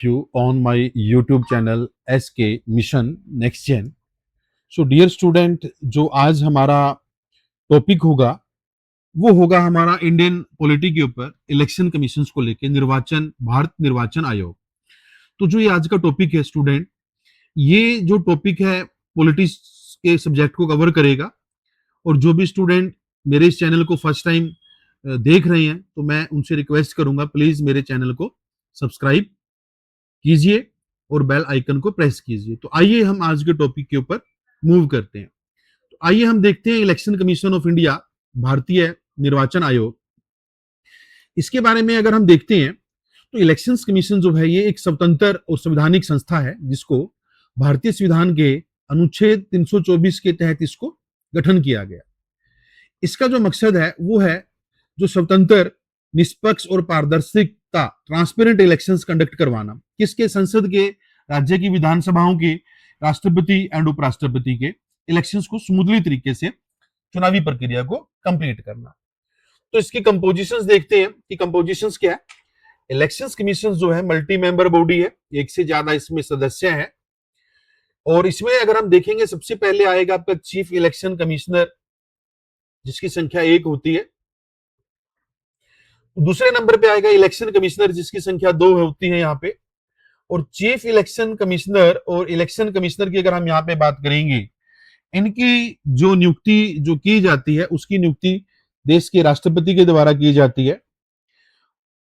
you on my YouTube channel SK Mission Next Gen. So dear student, जो आज हमारा topic होगा वो होगा हमारा इंडियन पॉलिटी के ऊपर इलेक्शन कमीशन को लेके निर्वाचन भारत निर्वाचन आयोग। तो जो ये आज का टॉपिक है स्टूडेंट, ये जो टॉपिक है पॉलिटिक्स के सब्जेक्ट को कवर करेगा। और जो भी स्टूडेंट मेरे इस चैनल को फर्स्ट टाइम देख रहे हैं तो मैं उनसे रिक्वेस्ट करूंगा प्लीज मेरे चैनल को सब्सक्राइब कीजिए और बेल आइकन को प्रेस कीजिए। तो आइए हम आज के टॉपिक के ऊपर मूव करते हैं। तो आइए हम देखते हैं इलेक्शन कमीशन ऑफ इंडिया, भारतीय निर्वाचन आयोग। इसके बारे में अगर हम देखते हैं तो इलेक्शन कमीशन जो है ये एक स्वतंत्र और संवैधानिक संस्था है जिसको भारतीय संविधान के अनुच्छेद 324 के तहत इसको गठन किया गया। इसका जो मकसद है वो है जो स्वतंत्र, निष्पक्ष और पारदर्शिता ट्रांसपेरेंट इलेक्शंस कंडक्ट करवाना। किसके? संसद के, राज्य की विधानसभाओं के, राष्ट्रपति एंड उपराष्ट्रपति के इलेक्शंस को स्मूथली तरीके से चुनावी प्रक्रिया को कंप्लीट करना। तो इसकी कंपोजिशंस देखते हैं कि कंपोजिशंस क्या है। इलेक्शंस कमीशन जो है मल्टी मेंबर बॉडी है, एक से ज्यादा इसमें सदस्य है। और इसमें अगर हम देखेंगे सबसे पहले आएगा आपका चीफ इलेक्शन कमिश्नर जिसकी संख्या 1 होती है। दूसरे नंबर पे आएगा इलेक्शन कमिश्नर जिसकी संख्या 2 होती है यहाँ पे। और चीफ इलेक्शन कमिश्नर और इलेक्शन कमिश्नर की अगर हम यहाँ पे बात करेंगे, इनकी जो नियुक्ति जो की जाती है उसकी नियुक्ति देश के राष्ट्रपति के द्वारा की जाती है।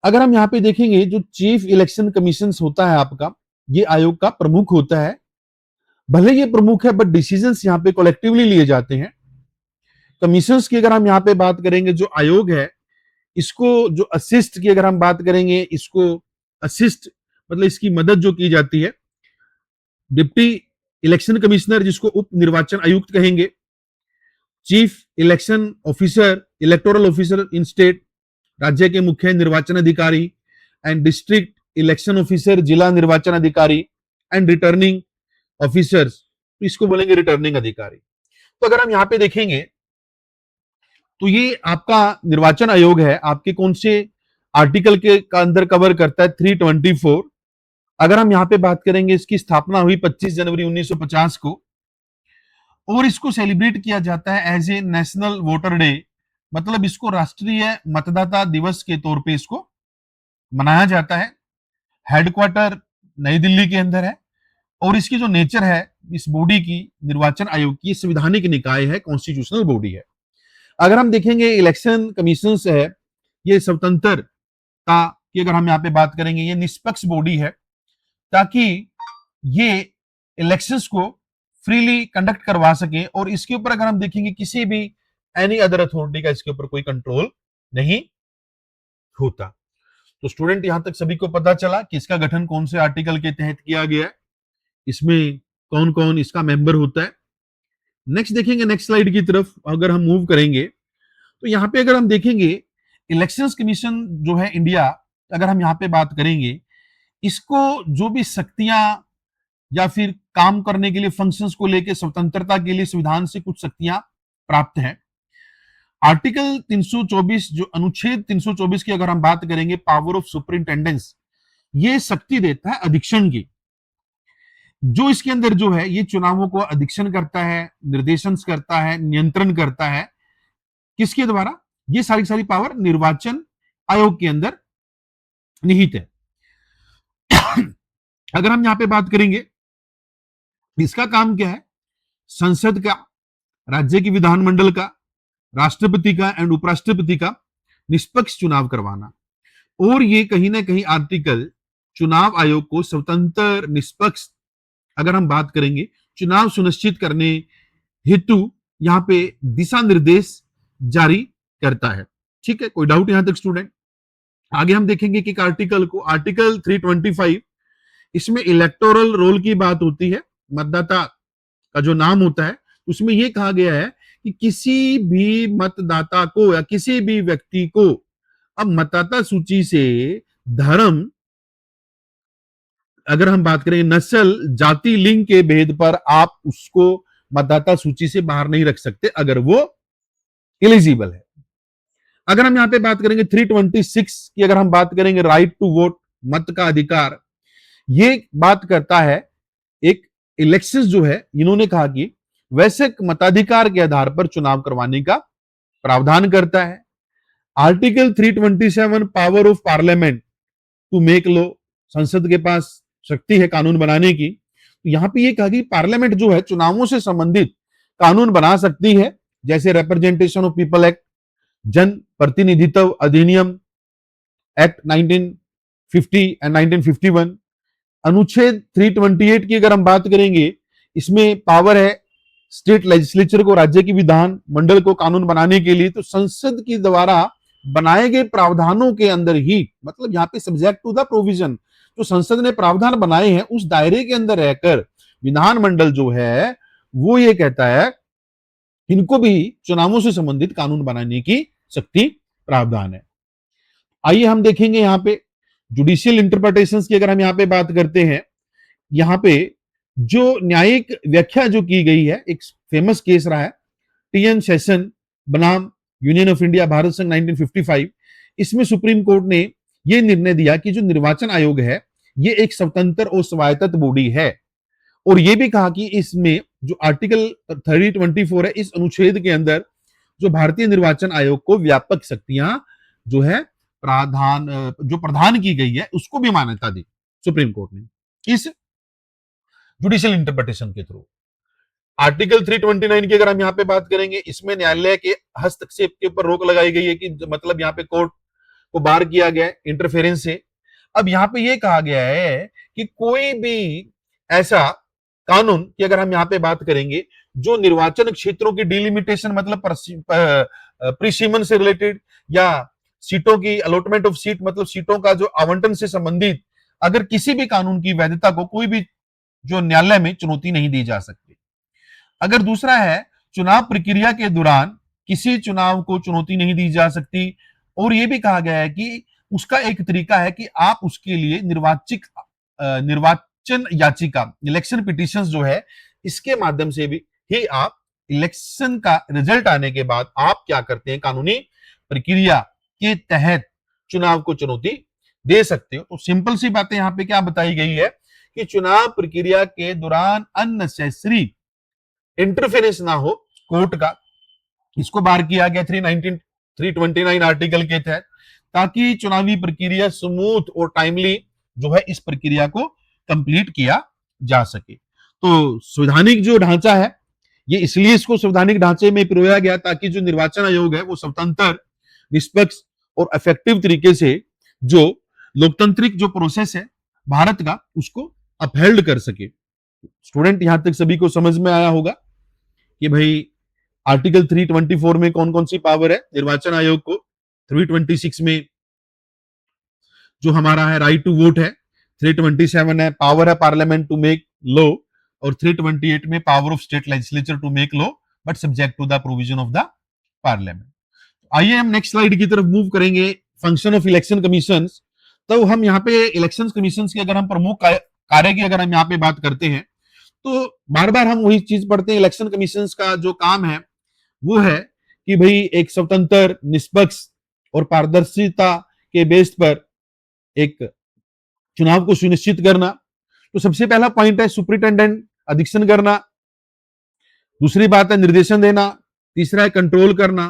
अगर हम यहाँ पे देखेंगे जो चीफ इलेक्शन कमीशन होता है आपका, ये आयोग का प्रमुख होता है। भले ये प्रमुख है बट डिसीजंस यहाँ पे कलेक्टिवली लिए जाते हैं। कमीशंस की अगर हम यहाँ पे बात करेंगे, जो आयोग है इसको जो असिस्ट की अगर हम बात करेंगे, इसको असिस्ट मतलब इसकी मदद जो की जाती है डिप्टी इलेक्शन कमिश्नर जिसको उप निर्वाचन आयुक्त कहेंगे, chief election officer, electoral officer in state, राज्य के मुख्य निर्वाचन अधिकारी, एंड डिस्ट्रिक्ट इलेक्शन ऑफिसर, जिला निर्वाचन अधिकारी, एंड रिटर्निंग ऑफिसर्स, तो इसको बोलेंगे रिटर्निंग अधिकारी। तो अगर हम यहाँ पे देखेंगे तो ये आपका निर्वाचन आयोग है, आपके कौन से आर्टिकल के अंदर कवर करता है? 324। अगर हम यहाँ पे बात करेंगे, इसकी स्थापना हुई 25 जनवरी 1950 को और इसको सेलिब्रेट किया जाता है as a national voter day, मतलब इसको राष्ट्रीय मतदाता दिवस के तौर पे इसको मनाया जाता है। हेडक्वार्टर नई दिल्ली के अंदर है और इसकी जो नेचर है इस बॉडी की, निर्वाचन आयोग की, संवैधानिक निकाय है, कॉन्स्टिट्यूशनल बॉडी है। अगर हम देखेंगे इलेक्शन कमीशन है, ये स्वतंत्रता की अगर हम यहाँ पे बात करेंगे, ये निष्पक्ष बॉडी है ताकि ये इलेक्शंस को फ्रीली कंडक्ट करवा सके। और इसके ऊपर अगर हम देखेंगे किसी भी एनी अदर अथॉरिटी का इसके ऊपर कोई कंट्रोल नहीं होता। तो स्टूडेंट यहां तक सभी को पता चला कि इसका गठन कौन से आर्टिकल के तहत किया गया है, इसमें कौन कौन इसका मेंबर होता है। नेक्स्ट देखेंगे, नेक्स्ट स्लाइड की तरफ अगर हम मूव करेंगे तो यहाँ पे अगर हम देखेंगे इलेक्शंस कमीशन जो है इंडिया, अगर हम यहाँ पे बात करेंगे, इसको जो भी शक्तियां या फिर काम करने के लिए फंक्शंस को लेकर स्वतंत्रता के लिए संविधान से कुछ शक्तियां प्राप्त है। आर्टिकल 324 जो अनुच्छेद 324 की अगर हम बात करेंगे, पावर ऑफ सुपरिंटेंडेंस, ये शक्ति देता है अधीक्षण की। जो इसके अंदर जो है ये चुनावों को अधीक्षण करता है, निर्देशन करता है, नियंत्रण करता है। किसके द्वारा? ये सारी सारी पावर निर्वाचन आयोग के अंदर निहित है। अगर हम यहां पे बात करेंगे इसका काम क्या है? संसद का, राज्य की विधानमंडल का, राष्ट्रपति का एंड उपराष्ट्रपति का निष्पक्ष चुनाव करवाना। और ये कहीं ना कहीं आर्टिकल चुनाव आयोग को स्वतंत्र, निष्पक्ष अगर हम बात करेंगे चुनाव सुनिश्चित करने हेतु यहां पे दिशा निर्देश जारी करता है। ठीक है, कोई डाउट यहां तक स्टूडेंट? आगे हम देखेंगे कि आर्टिकल को, आर्टिकल 325, इसमें इलेक्टोरल रोल की बात होती है, मतदाता का जो नाम होता है उसमें यह कहा गया है कि किसी भी मतदाता को या किसी भी व्यक्ति को अब मतदाता सूची से धर्म, अगर हम बात करें नस्ल, जाति, लिंग के भेद पर आप उसको मतदाता सूची से बाहर नहीं रख सकते अगर वो एलिजिबल है। अगर हम यहां पे बात करेंगे 326 की, अगर हम बात करेंगे राइट टू वोट, मत का अधिकार, ये बात करता है एक इलेक्शंस जो है, इन्होंने कहा कि वैश्विक मताधिकार के आधार पर चुनाव करवाने का प्रावधान करता है। Article 327 power of parliament to make law, संसद के पास शक्ति है कानून बनाने की। तो यहां पे ये कहा कि पार्लियामेंट जो है चुनावों से संबंधित कानून बना सकती है, जैसे रिप्रेजेंटेशन ऑफ पीपल एक्ट, जन प्रतिनिधित्व अधिनियम एक्ट 1950 एंड 1951। अनुच्छेद 328 की अगर हम बात करेंगे, इसमें पावर है स्टेट लेजिस्लेचर को, राज्य की विधान मंडल को कानून बनाने के लिए। तो संसद के द्वारा बनाए गए प्रावधानों के अंदर ही, मतलब यहाँ पे सब्जेक्ट टू द प्रोविजन, जो संसद ने प्रावधान बनाए हैं उस दायरे के अंदर रहकर विधानमंडल जो है वो ये कहता है इनको भी चुनावों से संबंधित कानून बनाने की शक्ति प्रावधान है। आइए हम देखेंगे यहाँ पे जुडिशियल इंटरप्रिटेशंस की अगर हम यहाँ पे बात करते हैं, यहाँ पे जो न्यायिक व्याख्या जो की गई है, एक फेमस केस रहा है टीएन सेशन बनाम यूनियन ऑफ इंडिया भारत संघ 1955। इसमें सुप्रीम कोर्ट ने यह निर्णय दिया कि जो निर्वाचन आयोग है ये एक स्वतंत्र और स्वायत्त बॉडी है, और यह भी कहा कि इसमें जो आर्टिकल 324 है इस अनुच्छेद के अंदर जो भारतीय निर्वाचन आयोग को व्यापक शक्तियां जो है प्रदान की गई है उसको भी मान्यता दी सुप्रीम कोर्ट ने इस जुडिशियल इंटरप्रिटेशन के थ्रू। आर्टिकल 329 की अगर हम यहाँ पे बात करेंगे, इसमें न्यायालय के हस्तक्षेप के ऊपर रोक लगाई गई है कि मतलब यहाँ पे कोर्ट को बार किया गया है इंटरफेरेंस से। अब यहाँ पे ये कहा गया है कि कोई भी ऐसा कानून की अगर हम यहाँ पे बात करेंगे जो निर्वाचन क्षेत्रों की डिलिमिटेशन मतलब प्रीसीमन से रिलेटेड या सीटों की अलॉटमेंट ऑफ सीट मतलब सीटों का जो आवंटन से संबंधित अगर किसी भी कानून की वैधता को कोई भी जो न्यायालय में चुनौती नहीं दी जा सकती। अगर दूसरा है चुनाव प्रक्रिया के दौरान किसी चुनाव को चुनौती नहीं दी जा सकती, और यह भी कहा गया है कि उसका एक तरीका है कि आप उसके लिए निर्वाचन याचिका इलेक्शन पिटीशंस जो है इसके माध्यम से भी ही आप इलेक्शन का रिजल्ट आने के बाद आप क्या करते हैं कानूनी प्रक्रिया के तहत चुनाव को चुनौती दे सकते हो। तो सिंपल सी बातें यहां पे क्या बताई गई है कि चुनाव प्रक्रिया के दौरान अननेसेसरी इंटरफेरेंस ना हो कोर्ट का, इसको बार किया गया 329 आर्टिकल के तहत, ताकि चुनावी प्रक्रिया स्मूथ और टाइमली जो है इस प्रक्रिया को कंप्लीट किया जा सके। तो संवैधानिक जो ढांचा है ये इसलिए इसको संवैधानिक ढांचे में पिरोया गया ताकि जो निर्वाचन आयोग है वो स्वतंत्र, निष्पक्ष और इफेक्टिव तरीके से जो लोकतांत्रिक जो प्रोसेस है भारत का उसको अपहेल्ड कर सके। स्टूडेंट यहां तक सभी को समझ में आया होगा कि भाई आर्टिकल 324 में कौन कौन सी पावर है निर्वाचन आयोग को, 326 में जो हमारा है राइट टू वोट है, 327 है पावर है पार्लियामेंट टू मेक लॉ, और 328 में power of state legislature to make law but subject to the provision of the parliament. आइए हम नेक्स्ट स्लाइड की तरफ मूव करेंगे, फंक्शन ऑफ इलेक्शन कमीशन। तो हम यहाँ पे इलेक्शन कमीशन की अगर हम प्रमुख कार्य की अगर हम यहाँ पे बात करते हैं तो बार बार हम वही चीज पढ़ते हैं, इलेक्शन कमीशन का जो काम है वो है कि भाई एक स्वतंत्र, निष्पक्ष और पारदर्शिता के बेस पर एक चुनाव को सुनिश्चित करना। तो सबसे पहला पॉइंट है सुपरिटेंडेंट अधीक्षण करना, दूसरी बात है निर्देशन देना, तीसरा है कंट्रोल करना।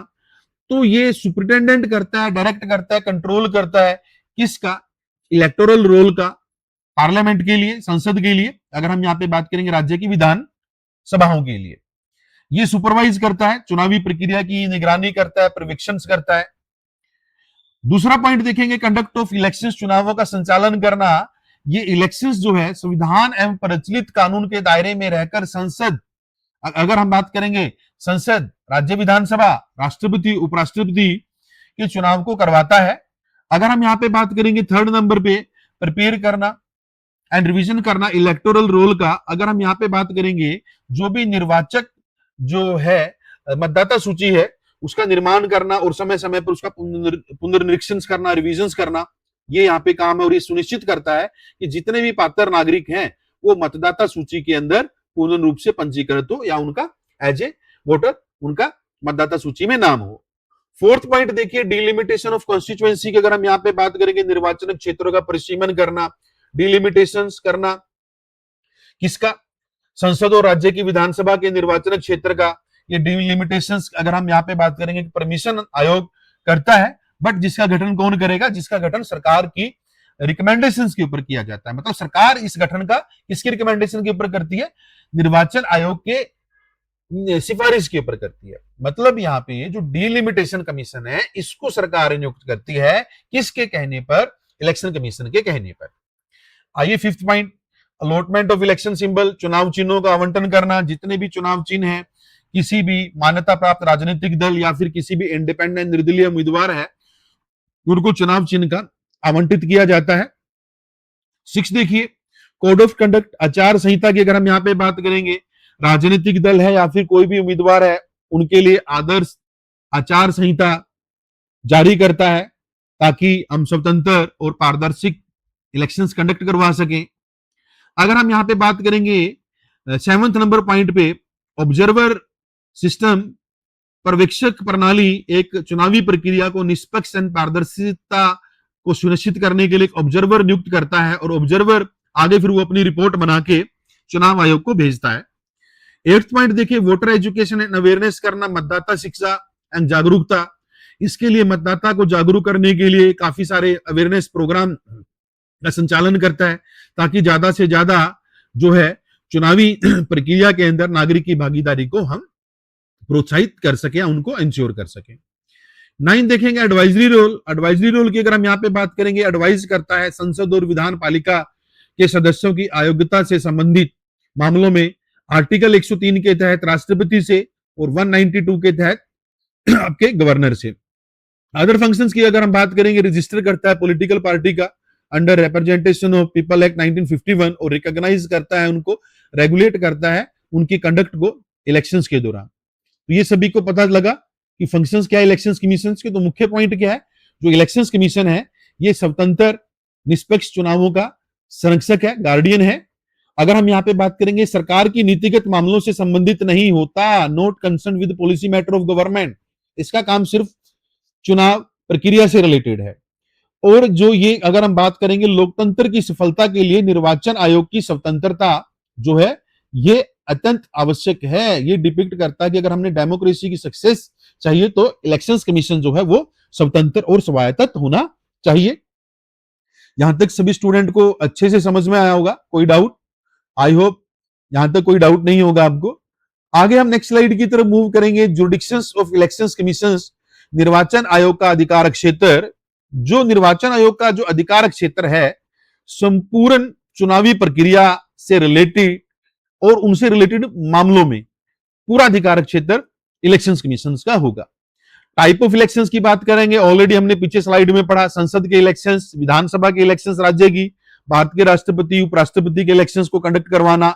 तो ये सुपरिटेंडेंट करता है, डायरेक्ट करता है, कंट्रोल करता है किसका, इलेक्टोरल रोल का पार्लियामेंट के लिए, संसद के लिए, अगर हम यहाँ पे बात करेंगे राज्य की विधान सभाओं के लिए। ये सुपरवाइज करता है, चुनावी प्रक्रिया की निगरानी करता है, पर्यवेक्षण करता है। दूसरा पॉइंट देखेंगे कंडक्ट ऑफ इलेक्शंस, चुनावों का संचालन करना। ये इलेक्शंस जो है संविधान एवं प्रचलित कानून के दायरे में रहकर संसद, अगर हम बात करेंगे संसद, राज्य विधानसभा, राष्ट्रपति, उपराष्ट्रपति के चुनाव को करवाता है। अगर हम यहाँ पे बात करेंगे थर्ड नंबर पे प्रिपेयर करना एंड रिवीजन करना इलेक्टोरल रोल का, अगर हम यहाँ पे बात करेंगे जो भी निर्वाचक जो है मतदाता सूची है उसका निर्माण करना और समय समय पर उसका पुनर्निरीक्षण करना, रिवीजन करना, ये यहाँ पे काम है। और ये सुनिश्चित करता है कि जितने भी पात्र नागरिक हैं वो मतदाता सूची के अंदर पूर्ण रूप से पंजीकृत हो या उनका एज ए वोटर उनका मतदाता सूची में नाम हो। फोर्थ पॉइंट देखिए डिलिमिटेशन ऑफ कॉन्स्टिट्यूएंसी की अगर हम यहाँ पे बात करेंगे निर्वाचन क्षेत्रों का परिसीमन करना, डिलिमिटेशंस करना किसका, संसद और राज्य की विधानसभा के निर्वाचन क्षेत्र का। ये डिलिमिटेशंस अगर हम यहाँ पे बात करेंगे, परमिशन आयोग करता है, बट जिसका गठन कौन करेगा, जिसका गठन सरकार की रिकमेंडेशंस के ऊपर किया जाता है। मतलब सरकार इस गठन का किसकी रिकमेंडेशन के ऊपर करती है, निर्वाचन आयोग के सिफारिश के ऊपर करती है। मतलब यहाँ पे ये जो डिलिमिटेशन कमीशन है, इसको सरकार नियुक्त करती है, किसके कहने पर, इलेक्शन कमीशन के कहने पर। आइए fifth point, allotment of election symbol, चुनाव चिन्हों का आवंटन करना। जितने भी चुनाव चिन्ह है, किसी भी मान्यता प्राप्त राजनीतिक दल या फिर किसी भी इंडिपेंडेंट निर्दलीय उम्मीदवार है, उनको चुनाव चिन्ह का आवंटित किया जाता है। 6 देखिए, कोड ऑफ कंडक्ट, आचार संहिता की अगर हम यहाँ पे बात करेंगे, राजनीतिक दल है या फिर कोई भी उम्मीदवार है, उनके लिए आदर्श आचार संहिता जारी करता है, ताकि हम स्वतंत्र और पारदर्शी इलेक्शंस कंडक्ट करवा सकें। अगर हम यहाँ पे बात करेंगे 7वें नंबर पॉइंट पे, ऑब्जर्वर सिस्टम, पर्यवेक्षक प्रणाली एक चुनावी प्रक्रिया को निष्पक्ष एवं पारदर्शिता को सुनिश्चित करने के लिए ऑब्जर्वर नियुक्त करता है, और ऑब्जर्वर आगे फिर वो अपनी रिपोर्ट बना के चुनाव आयोग को भेजता है। 8th पॉइंट देखिए, वोटर एजुकेशन एंड अवेयरनेस करना, मतदाता शिक्षा एंड जागरूकता। इसके लिए मतदाता को जागरूक करने के लिए काफी सारे अवेयरनेस प्रोग्राम का संचालन करता है, ताकि ज्यादा से ज्यादा जो है चुनावी प्रक्रिया के अंदर नागरिक की भागीदारी को हम प्रोत्साहित कर सके, उनको इंश्योर कर सके। 9 देखेंगे, एडवाइजरी रोल। एडवाइजरी रोल की अगर हम यहाँ पे बात करेंगे, एडवाइज करता है संसद और विधान पालिका के सदस्यों की अयोग्यता से संबंधित मामलों में, आर्टिकल 103 के तहत राष्ट्रपति से और 192 के तहत आपके गवर्नर से। अदर फंक्शंस की अगर हम बात करेंगे, रजिस्टर करता है पॉलिटिकल पार्टी का under representation of people act 1951, और रिकॉग्नाइज करता है उनको, रेगुलेट करता है उनकी कंडक्ट को इलेक्शंस के दौरान। तो ये सभी को पता लगा कि फंक्शंस क्या है इलेक्शंस कमीशन के। तो मुख्य पॉइंट क्या है, जो इलेक्शंस कमीशन है, ये स्वतंत्र निष्पक्ष चुनावों का संरक्षक है, गार्डियन है। अगर हम यहाँ पे बात करेंगे, सरकार की नीतिगत मामलों से संबंधित नहीं होता, not concern with policy matter of government. इसका काम सिर्फ चुनाव प्रक्रिया से रिलेटेड है। और जो ये अगर हम बात करेंगे, लोकतंत्र की सफलता के लिए निर्वाचन आयोग की स्वतंत्रता जो है, ये अत्यंत आवश्यक है। ये डिपिक्ट करता है कि अगर हमने डेमोक्रेसी की सक्सेस चाहिए, तो इलेक्शंस कमीशन जो है वो स्वतंत्र और स्वायत्त होना चाहिए। यहां तक सभी स्टूडेंट को अच्छे से समझ में आया होगा, कोई डाउट? आई होप यहां तक कोई डाउट नहीं होगा आपको। आगे हम नेक्स्ट स्लाइड की तरफ मूव करेंगे। जुडिक्शंस ऑफ इलेक्शंस कमीशंस, निर्वाचन आयोग का अधिकार क्षेत्र। जो निर्वाचन आयोग का जो अधिकार क्षेत्र है, संपूर्ण चुनावी प्रक्रिया से रिलेटेड और उनसे रिलेटेड मामलों में पूरा अधिकार क्षेत्र इलेक्शंस कमीशंस का होगा। टाइप ऑफ इलेक्शंस की बात करेंगे, ऑलरेडी हमने पीछे स्लाइड में पढ़ा, संसद के इलेक्शंस, विधानसभा के इलेक्शंस राज्य की, भारत के राष्ट्रपति उपराष्ट्रपति के इलेक्शंस को कंडक्ट करवाना,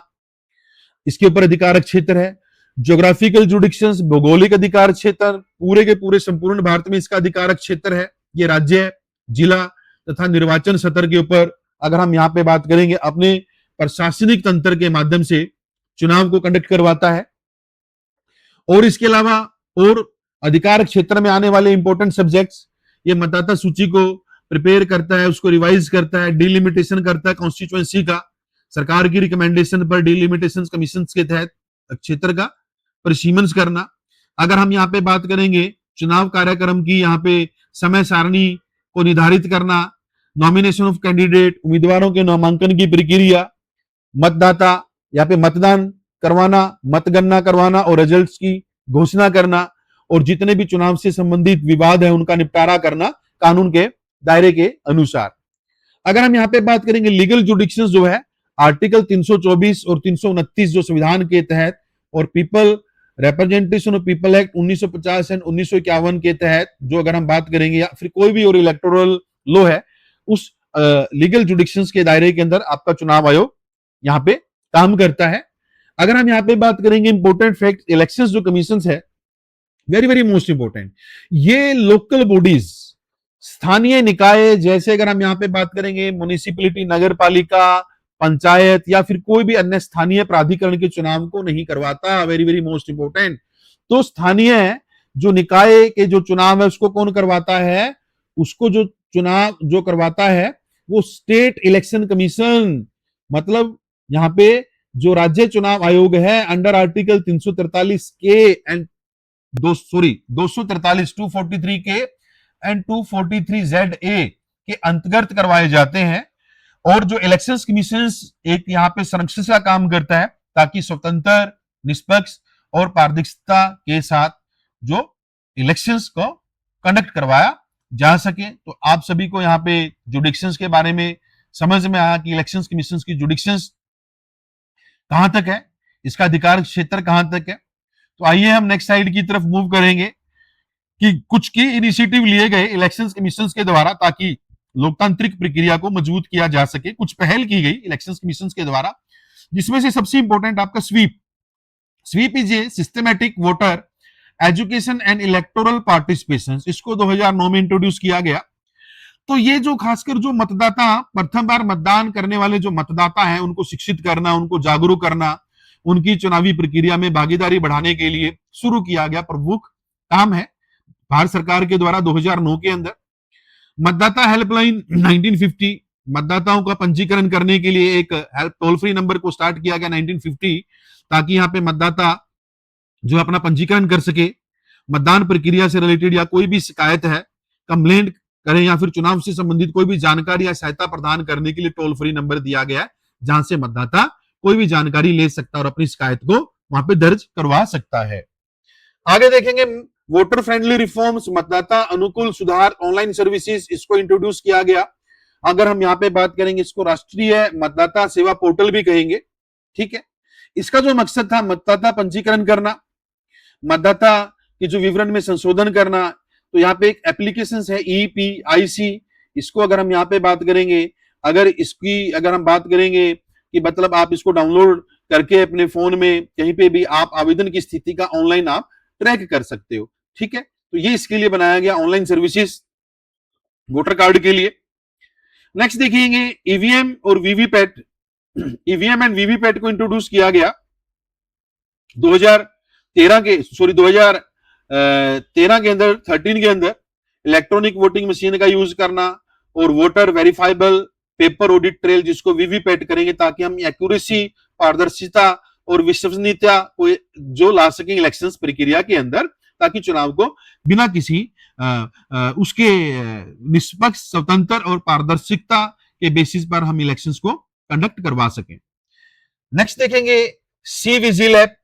इसके ऊपर अधिकार क्षेत्र है। ज्योग्राफिकल जुडिक्शंस, भौगोलिक अधिकार क्षेत्र, पूरे के पूरे संपूर्ण भारत में इसका अधिकार क्षेत्र है। ये राज्य, जिला तथा निर्वाचन सत्र के ऊपर अगर हम यहाँ पे बात करेंगे, अपने प्रशासनिक तंत्र के माध्यम से चुनाव को कंडक्ट करवाता है। और इसके अलावा और अधिकार क्षेत्र में आने वाले इंपॉर्टेंट सब्जेक्ट्स, ये मतदाता सूची को प्रिपेयर करता है, उसको रिवाइज करता है, डिलिमिटेशन करता है कॉन्स्टिट्यूएंसी का, सरकार की रिकमेंडेशन पर डिलिमिटेशन कमीशन के तहत क्षेत्र का परिसीमन करना। अगर हम यहाँ पे बात करेंगे, चुनाव कार्यक्रम की यहाँ पे समय सारणी को निर्धारित करना, नॉमिनेशन ऑफ कैंडिडेट, उम्मीदवारों के नामांकन की प्रक्रिया, मतदाता यहाँ पे मतदान करवाना, मतगणना करवाना और रिजल्ट्स की घोषणा करना, और जितने भी चुनाव से संबंधित विवाद है उनका निपटारा करना कानून के दायरे के अनुसार। अगर हम यहाँ पे बात करेंगे, लीगल जुडिक्शंस जो है, आर्टिकल 324 और 329 जो संविधान के तहत, और people representation of people act 1950 and 1951 के तहत जो अगर हम बात करेंगे, या फिर कोई भी और इलेक्टोरल लॉ है, उस लीगल जुडिक्शंस के दायरे के अंदर आपका चुनाव आयोग यहाँ पे काम करता है। अगर हम यहाँ पे बात करेंगे इंपॉर्टेंट फैक्ट, इलेक्शंस जो कमीशन है, वेरी वेरी मोस्ट इंपॉर्टेंट, ये लोकल बॉडीज, स्थानीय निकाय, जैसे अगर हम यहाँ पे बात करेंगे म्युनिसिपैलिटी, नगर पालिका, पंचायत या फिर कोई भी अन्य स्थानीय प्राधिकरण के चुनाव को नहीं करवाता, वेरी वेरी मोस्ट इंपॉर्टेंट। तो स्थानीय जो निकाय के जो चुनाव है उसको कौन करवाता है? उसको जो चुनाव जो करवाता है वो स्टेट इलेक्शन कमीशन, मतलब यहाँ पे जो राज्य चुनाव आयोग है अंडर आर्टिकल 343 के एंड 243 243 के एंड 243 ZA के अंतर्गत करवाए जाते हैं। और जो इलेक्शंस कमीशन एक यहाँ पे संरक्षण का काम करता है ताकि स्वतंत्र, निष्पक्ष और पारदर्शिता के साथ जो इलेक्शंस को कंडक्ट करवाया जा सके। तो आप सभी को यहाँ पे जुडिक्शंस के बारे में समझ में आया कि इलेक्शंस कमीशन की जुडिक्शंस कहां तक है, इसका अधिकार क्षेत्र कहां तक है। तो आइए हम नेक्स्ट स्लाइड की तरफ मूव करेंगे कि कुछ की इनिशिएटिव लिए गए इलेक्शंस कमीशन के द्वारा ताकि लोकतांत्रिक प्रक्रिया को मजबूत किया जा सके। कुछ पहल की गई इलेक्शंस कमीशन के द्वारा, जिसमें से सबसे इंपॉर्टेंट आपका SVEEP is a systematic voter education and electoral participation. इसको 2009 में इंट्रोड्यूस किया गया। तो ये जो खासकर जो मतदाता, प्रथम बार मतदान करने वाले जो मतदाता हैं उनको शिक्षित करना, उनको जागरूक करना, उनकी चुनावी प्रक्रिया में भागीदारी बढ़ाने के लिए शुरू किया गया प्रमुख काम है भारत सरकार के द्वारा 2009 के अंदर। मतदाता हेल्पलाइन 1950, मतदाताओं का पंजीकरण करने के लिए एक हेल्प टोल फ्री नंबर को स्टार्ट किया गया 1950, ताकि यहाँ पे मतदाता जो अपना पंजीकरण कर सके, मतदान प्रक्रिया से रिलेटेड या कोई भी शिकायत है, कंप्लेंट करें या फिर चुनाव से संबंधित कोई भी जानकारी या सहायता प्रदान करने के लिए टोल फ्री नंबर दिया गया है, जहां से मतदाता कोई भी जानकारी ले सकता है और अपनी शिकायत को वहां पे दर्ज करवा सकता है। आगे देखेंगे वोटर फ्रेंडली रिफॉर्म्स, मतदाता अनुकूल सुधार, ऑनलाइन सर्विसेज, इसको इंट्रोड्यूस किया गया। अगर हम यहाँ पे बात करेंगे, इसको राष्ट्रीय मतदाता सेवा पोर्टल भी कहेंगे, ठीक है। इसका जो मकसद था मतदाता पंजीकरण करना, मतदाता के जो विवरण में संशोधन करना। तो यहाँ पे एक एप्लीकेशन है EPIC, इसको अगर हम यहाँ पे बात करेंगे, अगर हम बात करेंगे कि मतलब आप इसको डाउनलोड करके अपने फोन में कहीं पे भी आप आवेदन की स्थिति का ऑनलाइन आप ट्रैक कर सकते हो, ठीक है। तो ये इसके लिए बनाया गया ऑनलाइन सर्विसेज वोटर कार्ड के लिए। नेक्स्ट देखेंगे ईवीएम और वीवीपैट, ईवीएम एंड वीवीपैट को इंट्रोड्यूस किया गया 2013 के अंदर 13 के अंदर। इलेक्ट्रॉनिक वोटिंग मशीन का यूज करना और voter verifiable paper audit trail, जिसको वीवीपैट करेंगे, ताकि हम एक्यूरेसी, पारदर्शिता और विश्वसनीयता को जो ला सकें इलेक्शंस प्रक्रिया के अंदर, ताकि चुनाव को बिना किसी उसके निष्पक्ष, स्वतंत्र और पारदर्शिता के बेसिस पर हम इलेक्शंस को कंडक्ट करवा सकें। नेक्स्ट देखेंगे सी विजिल ऐप,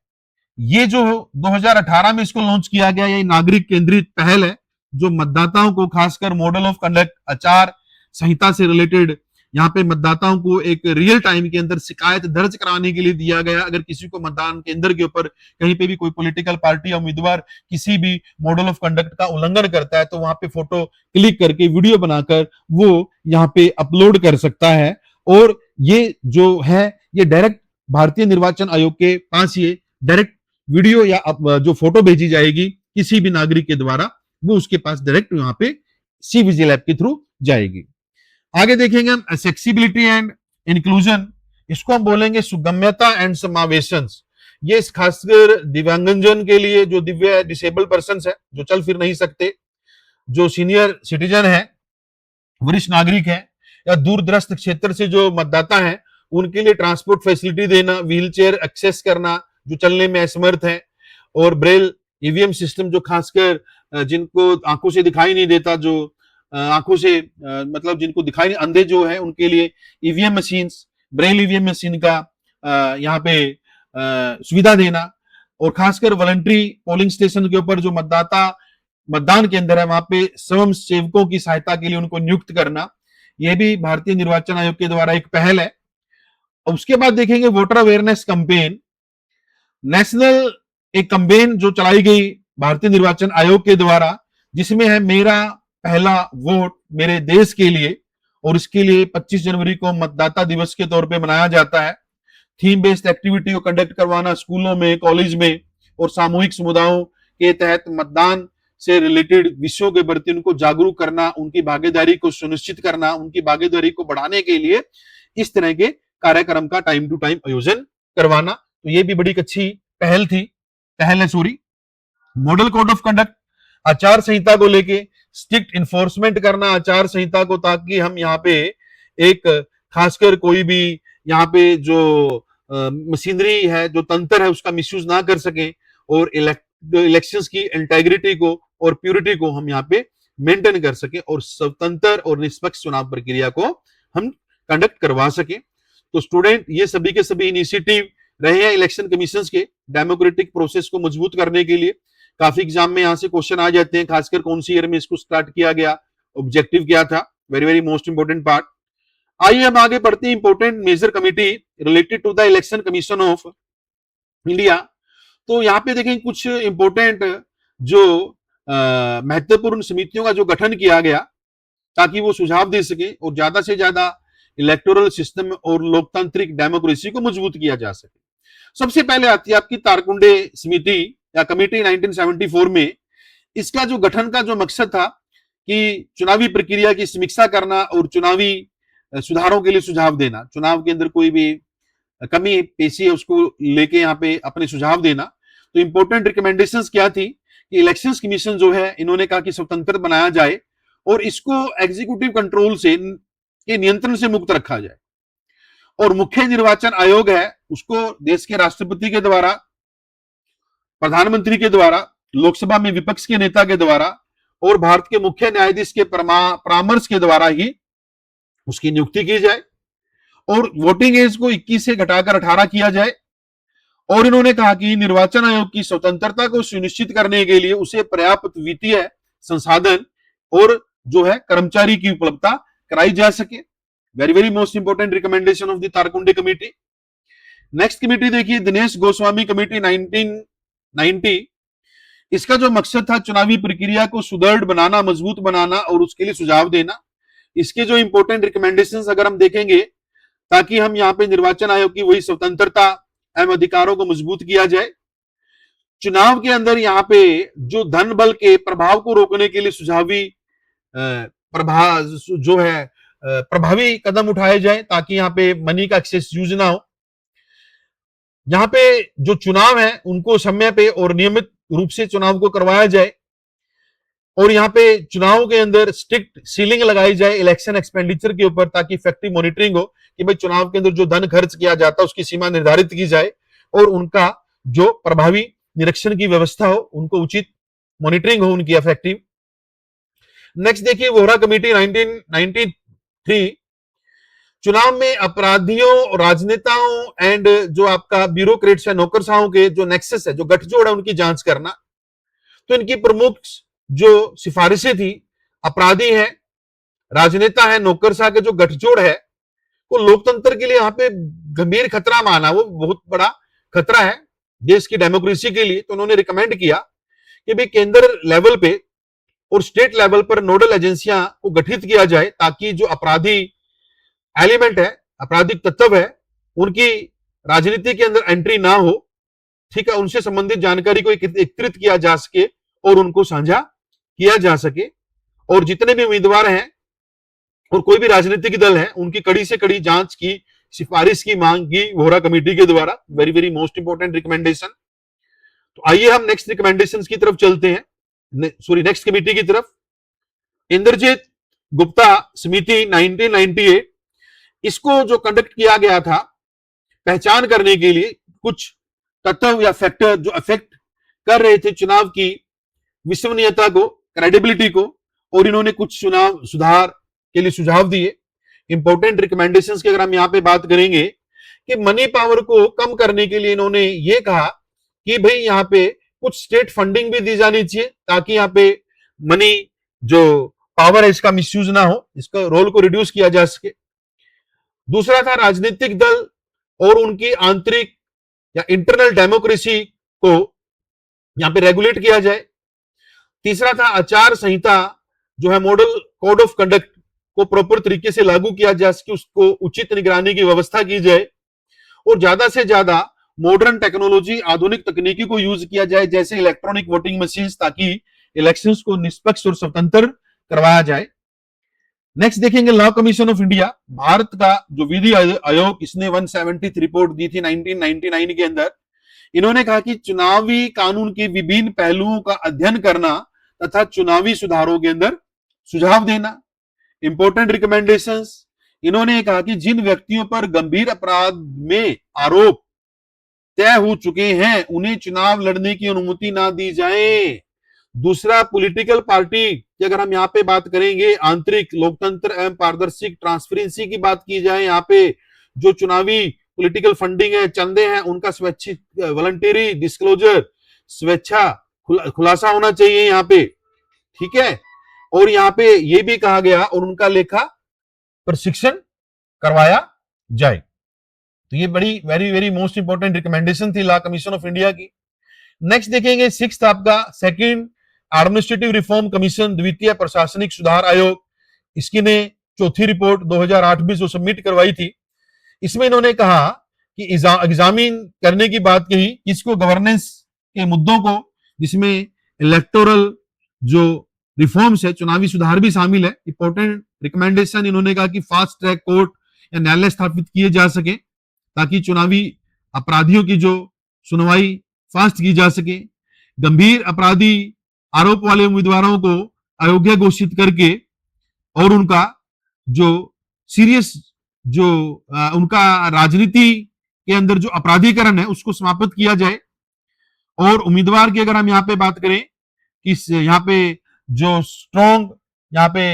ये जो 2018 में इसको लॉन्च किया गया, ये नागरिक केंद्रित पहल है जो मतदाताओं को खासकर मॉडल ऑफ कंडक्ट, आचार संहिता से रिलेटेड यहाँ पे मतदाताओं को एक रियल टाइम के अंदर शिकायत दर्ज कराने के लिए दिया गया। अगर किसी को मतदान केंद्र के ऊपर कहीं पे भी कोई पॉलिटिकल पार्टी या उम्मीदवार किसी भी मॉडल ऑफ कंडक्ट का उल्लंघन करता है, तो वहां पे फोटो क्लिक करके वीडियो बनाकर वो यहाँ पे अपलोड कर सकता है। और ये जो है ये डायरेक्ट भारतीय निर्वाचन आयोग के पास ये डायरेक्ट वीडियो या जो फोटो भेजी जाएगी किसी भी नागरिक के द्वारा, वो उसके पास डायरेक्ट यहाँ पे सी विजिल ऐप के थ्रू जाएगी। आगे देखेंगे हम एक्सेसिबिलिटी एंड इंक्लूजन, इसको हम बोलेंगे सुगम्यता एंड समावेशन। ये खासकर दिव्यांगजन के लिए, जो दिव्य डिसेबल पर्सन है, जो चल फिर नहीं सकते, जो सीनियर सिटीजन है, वरिष्ठ नागरिक है, या दूर दराज क्षेत्र से जो मतदाता है, उनके लिए ट्रांसपोर्ट फैसिलिटी देना, व्हील चेयर एक्सेस करना जो चलने में असमर्थ है, और ब्रेल ईवीएम सिस्टम जो खासकर जिनको आंखों से दिखाई नहीं देता, जो आंखों से मतलब जिनको दिखाई नहीं, अंधे जो है, उनके लिए EVM machines, Braille EVM machine का यहाँ पे सुविधा देना। और खासकर वॉलंटरी पोलिंग स्टेशन के ऊपर जो मतदाता मतदान केंद्र है, वहां पे स्वयं सेवकों की सहायता के लिए उनको नियुक्त करना, यह भी भारतीय निर्वाचन आयोग के द्वारा एक पहल है। उसके बाद देखेंगे वोटर अवेयरनेस कैंपेन, नेशनल एक कैंपेन जो चलाई गई भारतीय निर्वाचन आयोग के द्वारा, जिसमें है मेरा पहला वोट मेरे देश के लिए, और इसके लिए 25 जनवरी को मतदाता दिवस के तौर पे मनाया जाता है। थीम बेस्ड एक्टिविटी को कंडक्ट करवाना स्कूलों में, कॉलेज में, और सामूहिक समुदायों के तहत मतदान से रिलेटेड विषयों के प्रति उनको जागरूक करना, उनकी भागीदारी को सुनिश्चित करना, उनकी भागीदारी को बढ़ाने के लिए इस तरह के कार्यक्रम का टाइम टू टाइम आयोजन करवाना। तो ये भी बड़ी अच्छी पहल है। मॉडल कोड ऑफ कंडक्ट, आचार संहिता को लेके स्ट्रिक्ट इन्फोर्समेंट करना आचार संहिता को, ताकि हम यहाँ पे एक खासकर कोई भी यहाँ पे जो मशीनरी है, जो तंत्र है, उसका मिसयूज ना कर सके और इलेक्शंस की इंटेग्रिटी को और प्योरिटी को हम यहाँ पे मेंटेन कर सके और स्वतंत्र और निष्पक्ष चुनाव प्रक्रिया को हम कंडक्ट करवा सके। तो स्टूडेंट, ये सभी के सभी इनिशिएटिव रहे हैं इलेक्शन कमीशन के डेमोक्रेटिक प्रोसेस को मजबूत करने के लिए। काफी एग्जाम में यहाँ से क्वेश्चन आ जाते हैं, खासकर कौन सी ईयर में इसको स्टार्ट किया गया, ऑब्जेक्टिव क्या था, very very most important part. आइए हम आगे बढ़ते हैं। Important major committee related to the election commission of India. तो यहाँ पे देखें कुछ इंपोर्टेंट जो महत्वपूर्ण समितियों का जो गठन किया गया ताकि वो सुझाव दे सके और ज्यादा से ज्यादा इलेक्टोरल सिस्टम और लोकतांत्रिक डेमोक्रेसी को मजबूत किया जा सके। सबसे पहले आती है आपकी तारकुंडे समिति या कमेटी 1974 में। इसका जो गठन का जो मकसद था कि चुनावी प्रक्रिया की समीक्षा करना और चुनावी सुधारों के लिए सुझाव देना, चुनाव के अंदर कोई भी कमी पेशी है उसको लेके यहाँ पे अपने सुझाव देना। तो इंपॉर्टेंट रिकमेंडेशंस क्या थी कि इलेक्शंस कमीशन जो है इन्होंने कहा कि स्वतंत्र बनाया जाए और इसको एग्जीक्यूटिव कंट्रोल से के नियंत्रण से मुक्त रखा जाए और मुख्य निर्वाचन आयोग है उसको देश के राष्ट्रपति के द्वारा, प्रधानमंत्री के द्वारा, लोकसभा में विपक्ष के नेता के द्वारा और भारत के मुख्य न्यायाधीश के परामर्श के द्वारा ही उसकी नियुक्ति की जाए और वोटिंग एज को 21 से घटाकर 18 किया जाए। और इन्होंने कहा कि निर्वाचन आयोग की स्वतंत्रता को सुनिश्चित करने के लिए उसे पर्याप्त वित्तीय संसाधन और जो है कर्मचारी की उपलब्धता कराई जा सके। Very very most important recommendation of the Tarkunde committee. Next committee देखिए, दिनेश गोस्वामी कमेटी 1990। इसका जो मकसद था चुनावी प्रक्रिया को सुदृढ़ बनाना, मजबूत बनाना और उसके लिए सुझाव देना। इसके जो इंपोर्टेंट रिकमेंडेशंस अगर हम देखेंगे ताकि हम यहाँ पे निर्वाचन आयोग की वही स्वतंत्रता एवं अधिकारों को मजबूत किया जाए। चुनाव के अंदर यहाँ पे जो धन बल के प्रभाव को रोकने के लिए सुझावी जो है प्रभावी कदम उठाए जाए ताकि यहाँ पे मनी का एक्सेस यूज ना हो। यहाँ पे जो चुनाव है उनको समय पे और नियमित रूप से चुनाव को करवाया जाए और यहाँ पे चुनाव के अंदर स्ट्रिक्ट सीलिंग लगाई जाए इलेक्शन एक्सपेंडिचर के ऊपर ताकि इफेक्टिव मॉनिटरिंग हो कि भाई चुनाव के अंदर जो धन खर्च किया जाता है उसकी सीमा निर्धारित की जाए और उनका जो प्रभावी निरीक्षण की व्यवस्था हो, उनको उचित मॉनिटरिंग हो उनकी इफेक्टिव। नेक्स्ट देखिए वोहरा कमेटी 1993। चुनाव में अपराधियों, राजनेताओं एंड जो आपका ब्यूरोक्रेट्स या नौकरशाहों के जो नेक्सस है, जो गठजोड़ है, उनकी जांच करना। तो इनकी प्रमुख जो सिफारिशें थी, अपराधी है, राजनेता है, नौकरशाह के जो गठजोड़ है वो लोकतंत्र के लिए यहाँ पे गंभीर खतरा माना, वो बहुत बड़ा खतरा है देश की डेमोक्रेसी के लिए। तो उन्होंने रिकमेंड किया कि भाई केंद्र लेवल पे और स्टेट लेवल पर नोडल एजेंसियां को गठित किया जाए ताकि जो अपराधी एलिमेंट है, आपराधिक तत्व है, उनकी राजनीति के अंदर एंट्री ना हो, ठीक है, उनसे संबंधित जानकारी को एकत्रित किया जा सके और उनको साझा किया जा सके और जितने भी उम्मीदवार हैं और कोई भी राजनीतिक दल है उनकी कड़ी से कड़ी जांच की सिफारिश की मांग की वोहरा कमेटी के द्वारा। Very very most important recommendation. तो आइए हम नेक्स्ट रिकमेंडेशंस की तरफ चलते हैं, नेक्स्ट कमेटी की तरफ। इंद्रजीत गुप्ता समिति 1998। इसको जो कंडक्ट किया गया था पहचान करने के लिए कुछ तत्व या फैक्टर जो अफेक्ट कर रहे थे चुनाव की विश्वसनीयता को, क्रेडिबिलिटी को, और इन्होंने कुछ चुनाव सुधार के लिए सुझाव दिए। इंपॉर्टेंट रिकमेंडेशंस की अगर हम यहाँ पे बात करेंगे कि मनी पावर को कम करने के लिए इन्होंने ये कहा कि भाई यहाँ पे कुछ स्टेट फंडिंग भी दी जानी चाहिए ताकि यहाँ पे मनी जो पावर है इसका मिसयूज ना हो, इसका रोल को रिड्यूस किया जा सके। दूसरा था राजनीतिक दल और उनकी आंतरिक या इंटरनल डेमोक्रेसी को यहां पे रेगुलेट किया जाए। तीसरा था आचार संहिता जो है मॉडल कोड ऑफ कंडक्ट को प्रॉपर तरीके से लागू किया जा सके, उसको उचित निगरानी की व्यवस्था की जाए और ज्यादा से ज्यादा मॉडर्न टेक्नोलॉजी, आधुनिक तकनीकी को यूज किया जाए जैसे इलेक्ट्रॉनिक वोटिंग मशीन ताकि इलेक्शंस को निष्पक्ष और स्वतंत्र करवाया जाए। नेक्स्ट देखेंगे law commission of India, Bharat का जो विधि आयोग, इसने 170th रिपोर्ट दी थी 1999 के अंदर। इन्होंने कहा कि चुनावी कानून के विभिन्न पहलुओं का अध्ययन करना तथा चुनावी सुधारों के अंदर सुझाव देना। इंपॉर्टेंट रिकमेंडेशंस, इन्होंने कहा कि जिन व्यक्तियों पर गंभीर अपराध में आरोप तय हो चुके हैं उन्हें चुनाव लड़ने की अनुमति ना दी जाए। दूसरा, पॉलिटिकल पार्टी की अगर हम यहाँ पे बात करेंगे, आंतरिक लोकतंत्र एवं पारदर्शी ट्रांसपेरेंसी की बात की जाए, यहाँ पे जो चुनावी पॉलिटिकल फंडिंग है, चंदे हैं, उनका स्वैच्छिक वॉलंटरी डिस्क्लोजर, स्वेच्छा खुलासा होना चाहिए यहाँ पे, ठीक है। और यहाँ पे ये भी कहा गया और उनका लेखा प्रशिक्षण करवाया जाए। तो ये बड़ी very very most important recommendation थी लॉ कमीशन ऑफ इंडिया की। नेक्स्ट देखेंगे सिक्स्थ आपका सेकंड एडमिनिस्ट्रेटिव रिफॉर्म कमीशन, द्वितीय प्रशासनिक सुधार आयोग, इसकी ने चौथी रिपोर्ट 2008 में जो सबमिट करवाई थी, इसमें इन्होंने कहा कि एग्जामिन करने की बात कही इसको गवर्नेंस के मुद्दों को, जिसमें इलेक्टोरल जो रिफॉर्म्स है, चुनावी सुधार भी शामिल है। इंपॉर्टेंट रिकमेंडेशन इन्होंने कहा कि फास्ट ट्रैक कोर्ट या न्यायालय स्थापित किए जा सके ताकि चुनावी अपराधियों की जो सुनवाई फास्ट की जा सके। गंभीर अपराधी आरोप वाले उम्मीदवारों को अयोग्य घोषित करके और उनका जो सीरियस जो उनका राजनीति के अंदर जो अपराधीकरण है उसको समाप्त किया जाए। और उम्मीदवार की अगर हम यहाँ पे बात करें कि यहाँ पे जो स्ट्रॉन्ग यहाँ पे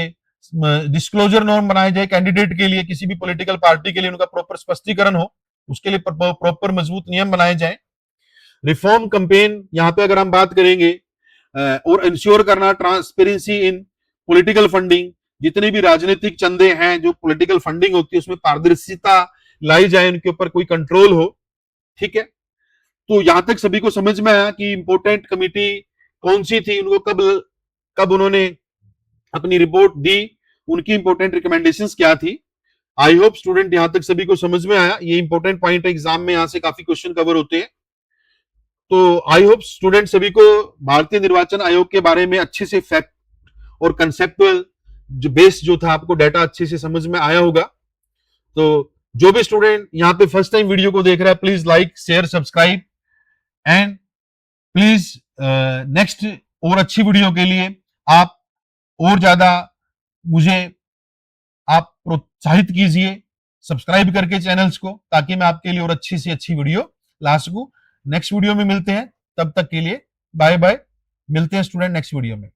डिस्क्लोजर नॉर्म बनाए जाए कैंडिडेट के लिए, किसी भी पॉलिटिकल पार्टी के लिए उनका प्रॉपर स्पष्टीकरण हो, उसके लिए प्रॉपर मजबूत नियम बनाए जाए। रिफॉर्म कैंपेन यहाँ पे अगर हम बात करेंगे और इंश्योर करना ट्रांसपेरेंसी इन पॉलिटिकल फंडिंग, जितने भी राजनीतिक चंदे हैं जो पॉलिटिकल फंडिंग होती है उसमें पारदर्शिता लाई जाए, उनके ऊपर कोई कंट्रोल हो, ठीक है। तो यहां तक सभी को समझ में आया कि इंपोर्टेंट कमिटी कौन सी थी, उनको कब कब उन्होंने अपनी रिपोर्ट दी, उनकी इंपोर्टेंट रिकमेंडेशंस क्या थी। आई होप स्टूडेंट यहां तक सभी को समझ में आया। ये इंपोर्टेंट पॉइंट है, एग्जाम में यहां से काफी क्वेश्चन कवर होते हैं। तो आई होप स्टूडेंट सभी को भारतीय निर्वाचन आयोग के बारे में अच्छे से फैक्ट और कंसेप्चुअल जो बेस जो था आपको डाटा अच्छे से समझ में आया होगा। तो जो भी स्टूडेंट यहाँ पे फर्स्ट टाइम वीडियो को देख रहा है, please like share subscribe and please next और अच्छी वीडियो के लिए आप और ज्यादा मुझे आप प्रोत्साहित कीजिए सब्सक्राइब करके चैनल्स को, ताकि मैं आपके लिए और अच्छी से अच्छी वीडियो ला सकूं। नेक्स्ट वीडियो में मिलते हैं, तब तक के लिए बाय बाय। मिलते हैं स्टूडेंट नेक्स्ट वीडियो में।